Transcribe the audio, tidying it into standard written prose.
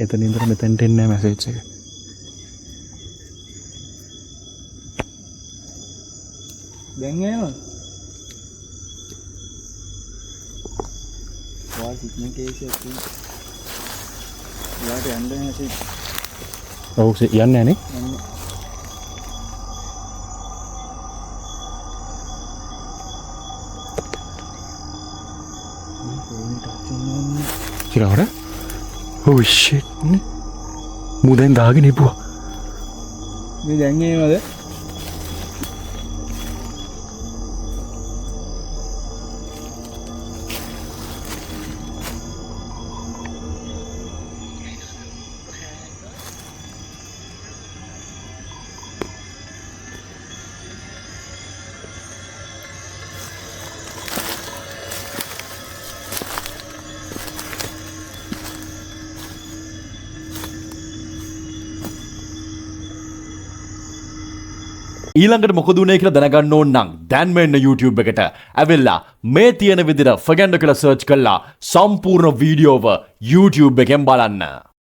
එතන ඉඳලා මෙතනට එන්නේ නැහැ මැසේජ් එක. දැන් එනවා. වා සිග්නල් කේස් එකක් තියෙනවා. යාට යන්න නැහැ. ඔව් යන්නේ නැහැ නේ. Kira oh shit. Mudahin dahagan ibuwa. මේ දැන් එනවද? ඊළඟට මොකද උනේ කියලා දැනගන්න ඕන නම් දැන් මෙන්න YouTube එකට ඇවිල්ලා මේ තියෙන විදිහට ෆගැන්ඩෝ කියලා සර්ච් කළා සම්පූර්ණ වීඩියෝව YouTube එකෙන් බලන්න.